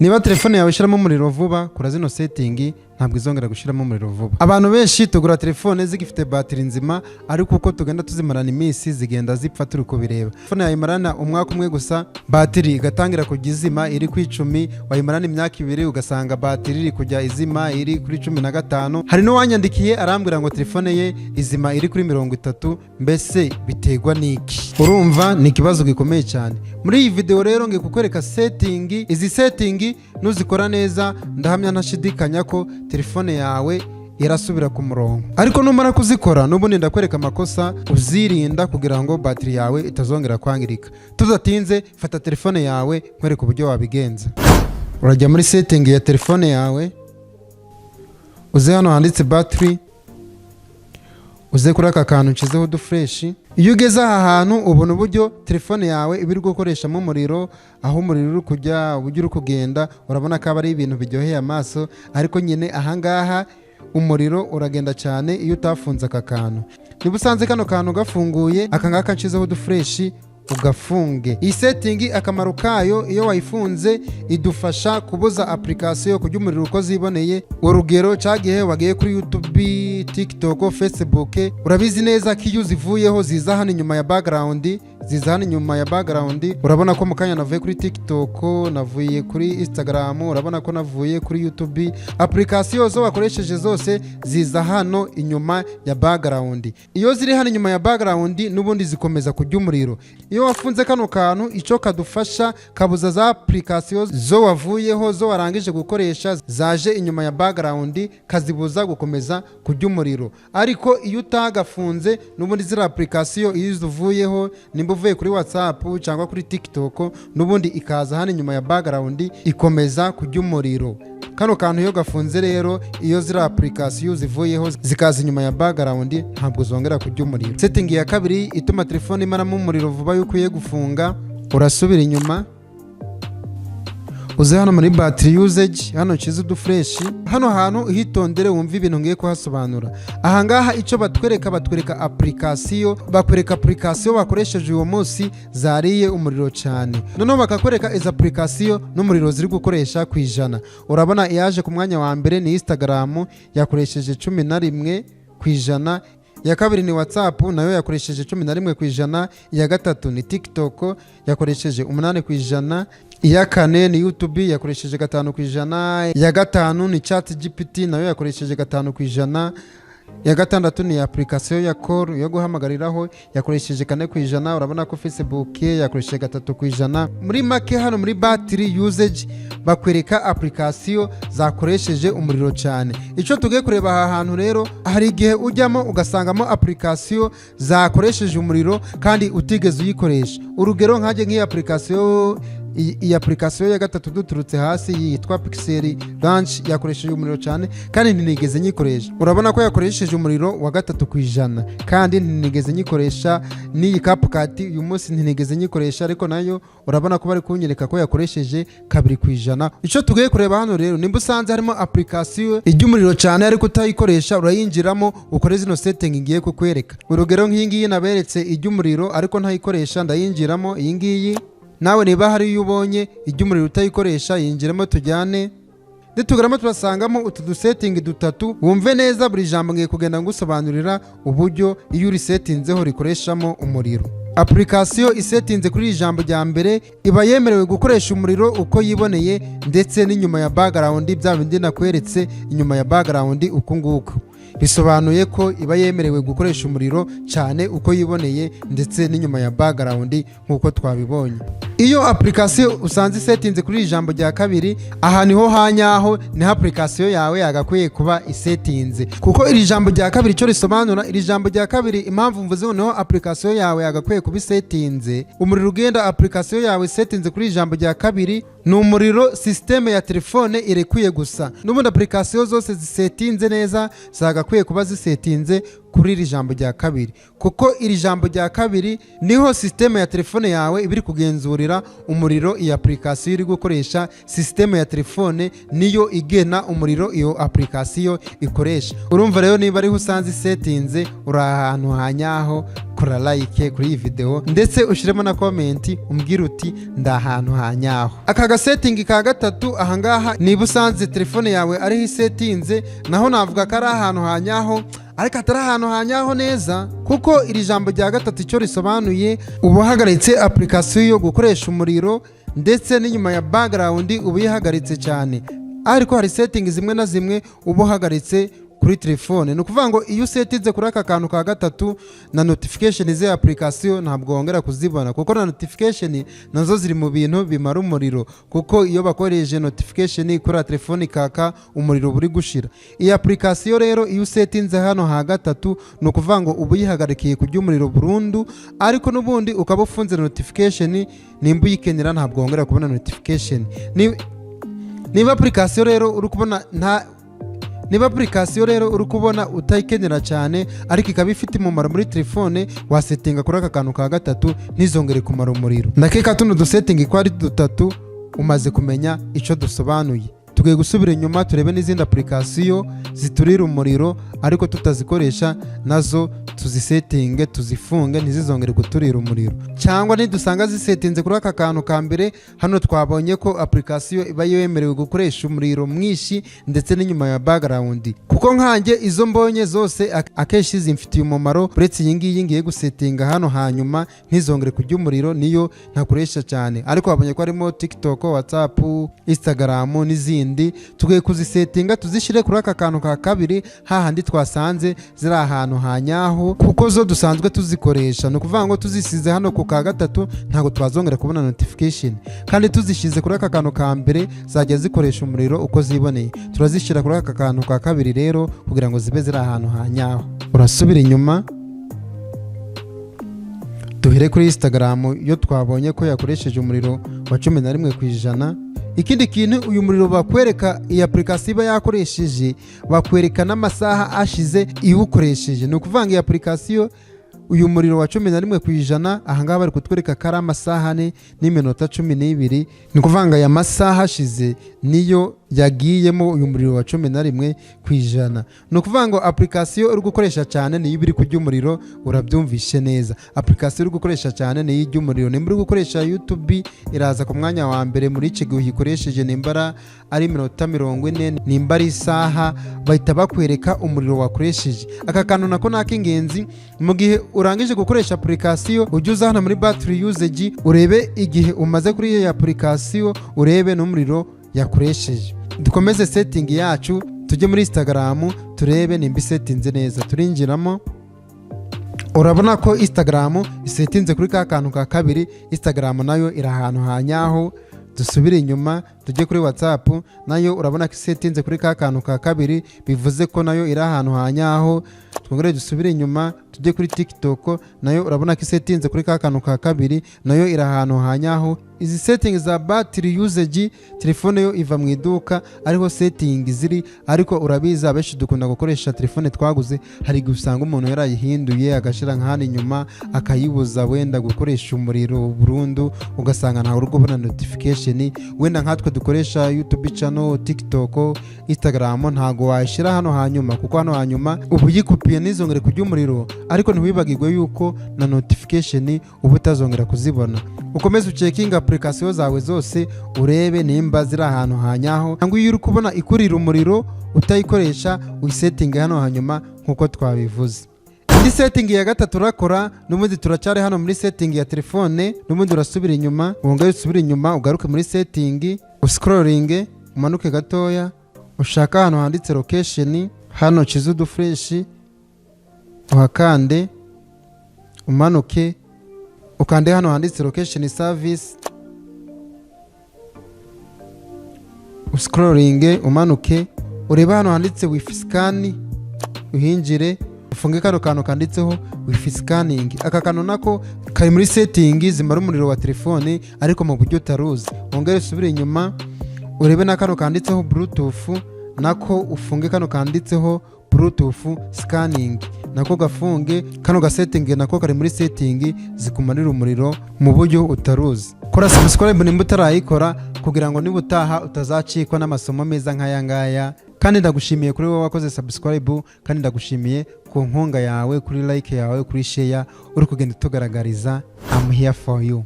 Niba telefone yawe ishiramo umuriro vuba kura zino setting ntabwo izongera gushiramo umuriro vuba. Abantu benshi tugura telefone zigifite battery nzima ariko uko tugenda tuzimarana iminsi zigenda zipfa turi kubireba. Telefone yayimarana umwaka umwe gusa battery igatangira kujya izima iri ku 10, wayimarana imyaka 2 ugasanga battery iri kujya izima iri kuri 15. Hari no wanyandikiye arambwira ngo telefone ye izima iri kuri 30, mbese bitegwa niki? Urumva ni ikibazo gikomeye cyane. Muri iyi video rero ngiye kukwereka setting, izi setting nuzikora neza ndahamya ntashidikanya ko telefone yawe irasubira ku murongo. Ariko numara kuzikora nubundi ndakwereka amakosa uzirinda kugira ngo battery yawe itazongera kwangirika. Tuzatinze fata telefone yawe nkwereka uburyo wabigenza. Urajya muri setting ya telefone yawe, uze hano handitse battery, uze kuri aka kantu nshyizeho udufresh. Iyo ugeze aha hantu ubona uburyo telefone yawe ibiri gukoreshamo umuriro, aho umuriro uri kujya uburyo uri kugenda, urabona ko ari ibintu biryoheye amaso. Ariko nyine ahangaha umuriro uragenda cyane iyo utafunze aka kantu. Niba usanze kano kantu gafunguye, aka ngaka nshyizeho udufresh ugafunge. Iyi setting akamaro kayo iyo wayifunze idufasha kubuza application kujya umuriro uko ziboneye. Urugero cyagihe wagiye kuri YouTube, TikTok, Facebook, urabizi neza ko iyo zivuyeho ziza hano inyuma ya background, urabona ko mukanya navuye kuri TikTok, navuye kuri Instagram, urabona ko navuye kuri YouTube. Application zo wakoresheje zose ziza hano inyuma ya background. Iyo ziri hano inyuma ya background nubundi zikomeza kujya umuriro. Iyo wafunze kano kantu icyo kadufasha kabuza za application zo wavuyeho, zo warangije gukoresha zaje inyuma ya background, kazibuza gukomeza kujya umuriro. Ariko iyo utagafunze nubundi zira application iyo zivuyeho, nimba uvuye kuri WhatsApp cyangwa kuri TikTok, nubundi ikaza hano inyuma ya background ikomeza kujya umuriro. Kano kantu iyo gafunze rero, iyo zira application zivuyeho zikaza inyuma ya background ntabwo zongera kujya umuriro. Setting ya kabiri ituma telefone imaramo umuriro vuba yuko ugiye gufunga, urasubira inyuma, uze hano muri battery usage, hano nshyize udufresh. Hano hantu uhitondere wumva ibintu ngiye kuhasobanura. Ahangaha icyo batwereka application, bakwereka application bakoresheje uwo munsi zariye umuriro cyane. Noneho bakakwereka izo application n'umuriro ziri gukoresha ku 100. Urabona yaje ku mwanya wa mbere ni Instagram, yakoresheje 11%. Ya kabiri ni WhatsApp, nayo yakoresheje 11%. Ya gatatu ni TikTok, yakoresheje 8%. Ya kane ni YouTube, yakoresheje 5%. Ya gatanu ni ChatGPT, nayo yakoresheje 5%. Ya gatandatu ni application ya call yo guhamagariraho, yakoresheje 4%. Urabona ko Facebook yakoresheje 3%. Muri make hano muri battery usage bakwereka application zakoresheje umuriro cyane. Icyo tugiye kureba aha hantu rero, hari igihe ujyamo ugasangamo application zakoresheje umuriro kandi utigeze uyikoresha. Urugero nkaje nk'iyi application, iyi application ya gatatu duturutse hasi yitwa Pixel Launch, yakoresheje umuriro cyane kandi ntinigeze nyikoresha. Urabona ko yakoresheje umuriro wa 3% kandi ntinigeze nyikoresha. N'iyi CapCut uyu munsi ntinigeze nyikoresha, ariko nayo urabona ko bari kunyereka ko yakoresheje 2%. Icyo tugiye kureba hano rero, nimba usanze harimo application ijya umuriro cyane ariko utayikoresha, urayinjiramo ukore zino setting ngiye kukwereka. Urugero nk'iyi ngiyi naberetse ijya umuriro ariko ntayikoresha, ndayinjiramo. Iyi ngiyi nawe niba hari iyo ubonye ijya umuriro utayikoresha, yinjiramo tujyane. Nitugaramo turasangamo utu dusetting dutatu. Wumve neza buri jambo ngiye kugenda ngusobanurira uburyo iyo urisetinzeho rikoreshamo umuriro. Application isetinze kuri ijambo rya mbere iba yemerewe gukoresha umuriro uko yiboneye, ndetse n'inyuma ya background, bya bindi nakweretse inyuma ya background uko nguko. Bisobanuye ko iba yemerewe gukoresha umuriro cyane uko yiboneye ndetse n'inyuma ya background nkuko twabibonye. Iyo application usanze isetinze kuri ijambo rya kabiri, aha niho hanyaho ni application yawe yagakwiye kuba isetinze, kuko iri jambo rya kabiri cyo risobanura. Iri jambo rya kabiri impamvu mvuze noneho application yawe yagakwiye kuba isetinze, umuriro ugenda application yawe isetinze kuri ijambo rya kabiri ni umuriro systeme ya telefone irekuye gusa. N'ubundi application zose zisetinze neza zagakwiye kuba zisetinze kuri iri jambo rya kabiri, kuko iri jambo rya kabiri niho sisiteme ya telefone yawe ibiri kugenzurira umuriro iyi application iri gukoresha. Sisiteme ya telefone niyo igena umuriro iyo application ikoresha. Urumva rero niba ariho usanze setinze uri ahantu hanyaho, kora like kuri iyi video ndetse ushiremo na comment umbwira uti nda ahantu hanyaho. Aka gasetting ka gatatu ahangaha niba usanze telefone yawe ariho isetinze, naho navuga ko ari ahantu hanyaho ariko atari ahantu hanyaho neza, kuko iri jambo rya gatatu icyo risobanuye uba uhagaritse application yo gukoresha umuriro ndetse n'inyuma ya background uba uyihagaritse cyane, ariko hari setting zimwe na zimwe uba uhagaritse kuri telefone. Ni ukuvuga ngo iyo usetinze kuri aka kantu ka gatatu na notification ze application ntabwo wongera kuzibona, kuko na notification nazo ziri mu bintu bimara umuriro, kuko iyo bakoresheje notification kuri telefone kaka umuriro buri gushira. Iyi application rero iyo usetinze hano ha gatatu ni ukuvuga ngo ubu yihagarikiye kujya umuriro burundu, ariko n'ubundi ukaba ufunze notification nimba uyikenera ntabwo wongera kubona notification. Niba application rero uri kubona niba application rero uri kubona utayikenera cyane ariko ikaba ifite umumaro muri telefone, wasetinga kuri aka kantu ka gatatu ntizongere kumara umuriro. Ndakeka tuno dusetting ko ari dutatu umaze kumenya icyo dusobanuye. Tugiye gusubira inyuma turebe n'izindi application ziturira umuriro ariko tutazikoresha, nazo tuzisetinge tuzifunge ntizizongere guturira umuriro. Cyangwa nidusanga zisetinze kuri aka kantu ka mbere, hano twabonye ko application iba yemerewe gukoresha umuriro mwinshi ndetse n'inyuma ya background, kuko nkanjye izo mbonye zose akenshi zimfitiye umumaro, uretse iyi ngiyi ngiye gusetinga hano hanyuma ntizongere kujya umuriro niyo ntakoresha cyane. Ariko wabonye ko harimo TikTok, WhatsApp, Instagram n'izindi, tugiye kuzisetinga tuzishyire kuri aka kantu ka kabiri hahandi twasanze ziri ahantu hanyaho, kuko zo dusanzwe tuzikoresha. Ni ukuvuga ngo tuzisize hano ku ka gatatu ntabwo twazongera kubona notification, kandi tuzishyize kuri aka kantu ka mbere zajya zikoresha umuriro uko ziboneye. Turazishyira kuri aka kantu ka kabiri rero kugira ngo zibe ziri ahantu hanyaho. Urasubira inyuma duhere kuri Instagram yo twabonye ko yakoresheje umuriro wa 11%. Ikindi kintu uyu muriro bakwereka iyi application iba yakoresheje, bakwereka n'amasaha ashize iwukoresheje. Ni ukuvuga ngo iyi application uyu muriro wa 11% ahangaha bari kutwereka ko ari amasaha 4 n'iminota 12. Ni ukuvuga ngo aya masaha ashize niyo yagiyemo uyu muriro wa 11%. Ni ukuvuga ngo application uri gukoresha cyane niyo ibiri kujya umuriro, urabyumvishe neza. Application uri gukoresha cyane niyo ijya umuriro. Nimba uri gukoresha YouTube iraza ku mwanya wa mbere muri iki gihe uyikoresheje, nimbara ari iminota 40, nimba ari isaha, bahita bakwereka umuriro wakoresheje. Aka kantu nako n'akingenzi mu gihe urangije gukoresha application, ujye uza hano muri battery usage urebe igihe umaze kuri iyi application, urebe n'umuriro yakoresheje. Dukomeze setting yacu tujye muri Instagram turebe nimba setinze neza. Turinjiramo, urabona ko Instagram isetinze kuri ka kantu ka kabiri. Instagram nayo iri ahantu hanyaho. Dusubire inyuma tujye kuri WhatsApp, nayo urabona ko isetinze kuri ka kantu ka kabiri, bivuze ko nayo iri ahantu hanyaho. Twongere dusubire inyuma tujye kuri TikTok, nayo urabona ko isetinze kuri ka kantu ka kabiri, nayo iri ahantu hanyaho. Izi setting za battery usage telefone yo iva mu iduka ariho setting ziri, ariko urabiza abenshi dukunda gukoresha telefone twaguze, hari gusanga umuntu yarayihinduye agashira nk'ahandi inyuma akayibuza wenda gukoresha umuriro burundu, ugasanga ntawe uri kubona notification. Wenda nkatwe dukoresha YouTube channel, TikTok, Instagram ntago washira hano hanyuma, kuko hano hanyuma ubu yikupiye nizongere kujya umuriro, ariko ntiwibagirwe yuko na notification ubu utazongera kuzibona. Ukomeze ucekinga application zawe zose urebe nimba ziri ahantu hanyaho, cyangwa iyo uri kubona ikurira umuriro utayikoresha uyisetting hano hanyuma nkuko twabivuze. Indi setting ya gatatu urakora, n'ubundi turacyari hano muri setting ya telefone. N'ubundi urasubira inyuma, wongere usubire inyuma ugaruke muri setting, uscrolling umanuke gatoya, ushaka hano handitse location, hano chizu du fresh uhakande, umanuke ukande hano handitse location service, uscrolling umanuke ureba hano handitse wifi scan, uhinjire ufunge kano kantu kanditseho wifi scanning. Aka kantu nako kari muri setting zimara umuriro wa telefone ariko mu buryo utaruzi. Wongere usubire inyuma urebe na kano kanditseho bluetooth, nako ufunge kano kanditseho bluetooth scanning, nako gafunge, kano gasetting nako kari muri setting zikumarira umuriro mu buryo utaruzi. Kora subscribe nimba utarayikora kugira ngo nibutaha utazacikwa n'amasomo meza nk'aya ngaya. Kandi ndagushimiye kuri wowe wakoze subscribe, kandi ndagushimiye ku nkunga yawe, kuri like yawe, kuri share uri kugenda tugaragariza. I'm here for you.